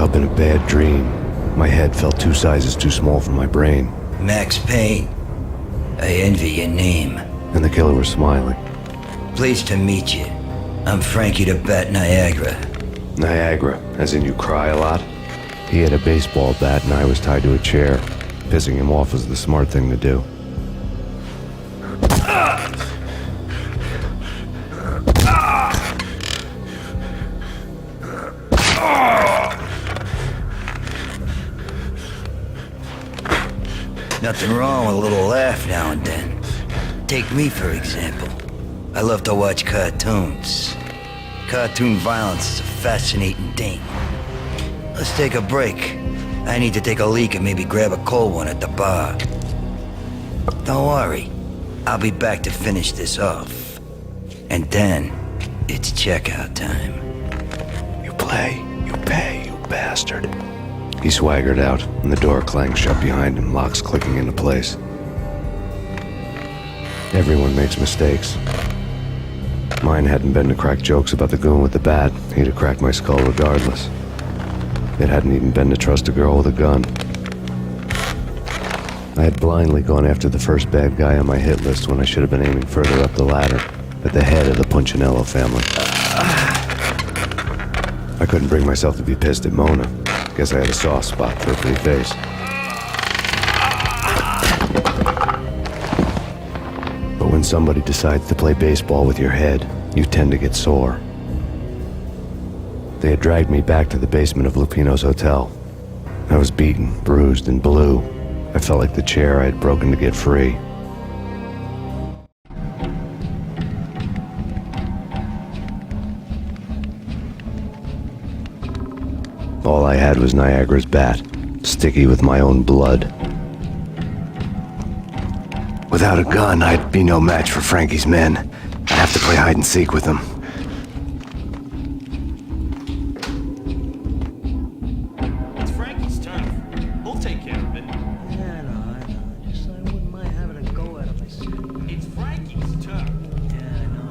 up in a bad dream. My head felt 2 sizes too small for my brain. Max Payne. I envy your name. And the killer was smiling. Pleased to meet you. I'm Frankie the Bat Niagara. Niagara, as in you cry a lot? He had a baseball bat and I was tied to a chair. Pissing him off was the smart thing to do. Nothing wrong with a little laugh now and then. Take me, for example. I love to watch cartoons. Cartoon violence is a fascinating thing. Let's take a break. I need to take a leak and maybe grab a cold one at the bar. Don't worry. I'll be back to finish this off. And then, it's checkout time. You play, you pay, you bastard. He swaggered out, and the door clanged shut behind him, locks clicking into place. Everyone makes mistakes. Mine hadn't been to crack jokes about the goon with the bat. He'd have cracked my skull regardless. It hadn't even been to trust a girl with a gun. I had blindly gone after the first bad guy on my hit list when I should have been aiming further up the ladder, at the head of the Punchinello family. I couldn't bring myself to be pissed at Mona. Guess I had a soft spot for a pretty face. But when somebody decides to play baseball with your head, you tend to get sore. They had dragged me back to the basement of Lupino's hotel. I was beaten, bruised, and blue. I felt like the chair I had broken to get free. All I had was Niagara's bat, sticky with my own blood. Without a gun, I'd be no match for Frankie's men. I'd have to play hide and seek with them. It's Frankie's turn. We'll take care of it. Yeah, I know. Just I wouldn't mind having a go at him myself. It's Frankie's turn. Yeah, I know.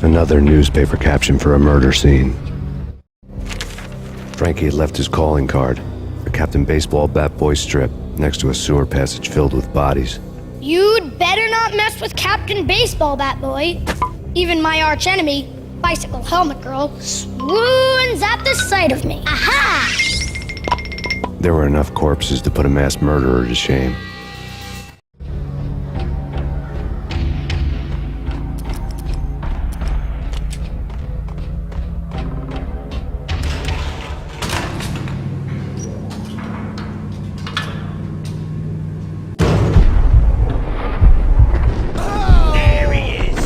Another newspaper caption for a murder scene. Frankie had left his calling card, a Captain Baseball bat boy strip, next to a sewer passage filled with bodies. You'd better not mess with Captain Baseball Bat Boy. Even my archenemy, Bicycle Helmet Girl, swoons at the sight of me. Aha! There were enough corpses to put a mass murderer to shame. There he is.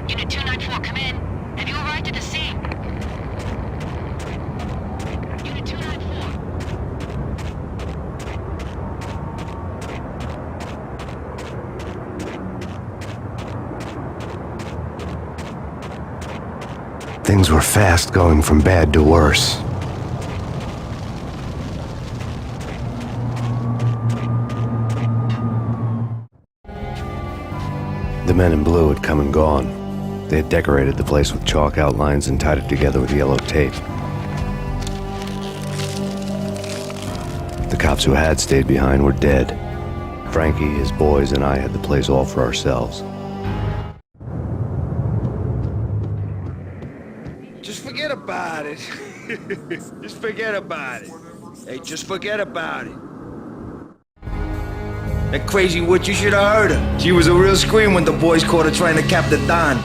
Unit 294, come in. Have you arrived at the scene? Unit 294. Things were fast going from bad to worse. The men in blue had come and gone. They had decorated the place with chalk outlines and tied it together with yellow tape. The cops who had stayed behind were dead. Frankie, his boys, and I had the place all for ourselves. Just forget about it. Just forget about it. Hey, just forget about it. That crazy witch, you should have heard her. She was a real scream when the boys caught her trying to cap the Don.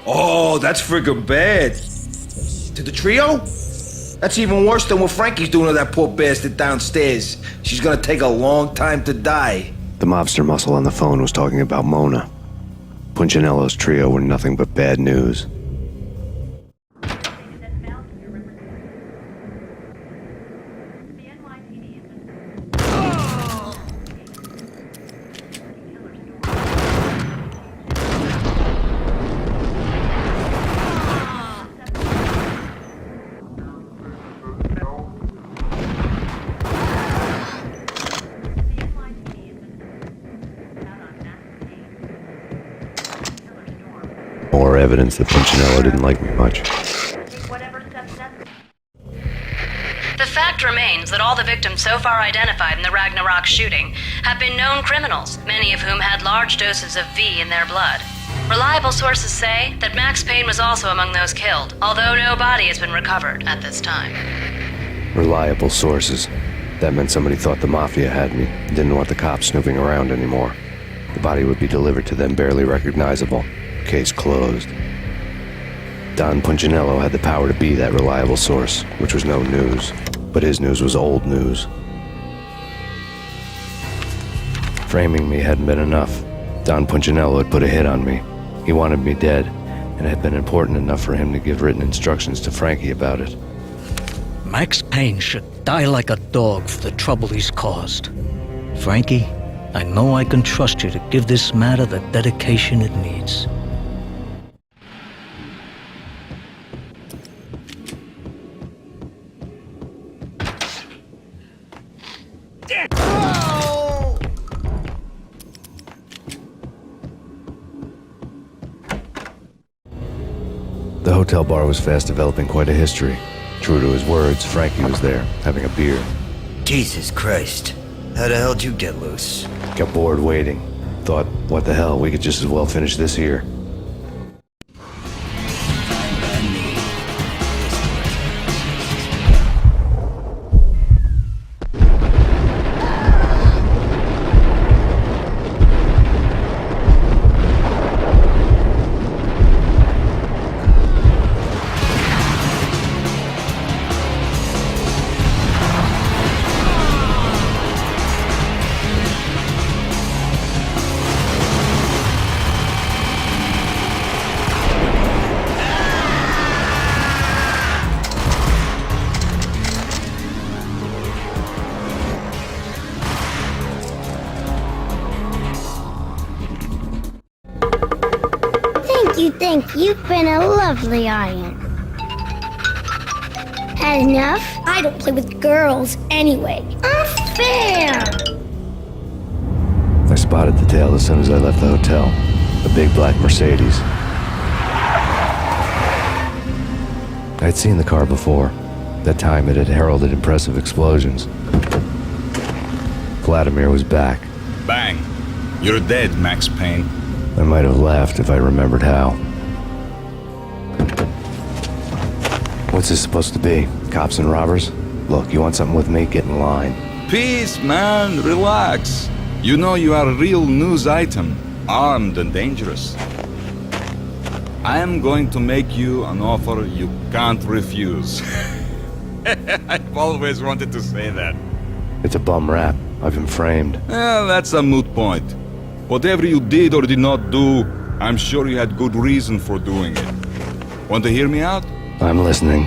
Oh, that's friggin' bad. To the trio? That's even worse than what Frankie's doing to that poor bastard downstairs. She's gonna take a long time to die. The mobster muscle on the phone was talking about Mona. Punchinello's trio were nothing but bad news. More evidence that Punchinello didn't like me much. The fact remains that all the victims so far identified in the Ragnarok shooting have been known criminals, many of whom had large doses of V in their blood. Reliable sources say that Max Payne was also among those killed, although no body has been recovered at this time. Reliable sources. That meant somebody thought the Mafia had me, and didn't want the cops snooping around anymore. The body would be delivered to them barely recognizable. Case closed. Don Punchinello had the power to be that reliable source, which was no news. But his news was old news. Framing me hadn't been enough. Don Punchinello had put a hit on me. He wanted me dead, and it had been important enough for him to give written instructions to Frankie about it. Max Payne should die like a dog for the trouble he's caused. Frankie, I know I can trust you to give this matter the dedication it needs. The hotel bar was fast developing quite a history. True to his words, Frankie was there, having a beer. Jesus Christ. How the hell did you get loose? Got bored waiting. Thought, what the hell, we could just as well finish this here. Thank you. You've been a lovely iron. Had enough? I don't play with girls anyway. Unfair! I spotted the tail as soon as I left the hotel. A big black Mercedes. I'd seen the car before. That time it had heralded impressive explosions. Vladimir was back. Bang! You're dead, Max Payne. I might have laughed if I remembered how. What's this supposed to be? Cops and robbers? Look, you want something with me? Get in line. Peace, man. Relax. You know you are a real news item. Armed and dangerous. I am going to make you an offer you can't refuse. I've always wanted to say that. It's a bum rap. I've been framed. That's a moot point. Whatever you did or did not do, I'm sure you had good reason for doing it. Want to hear me out? I'm listening.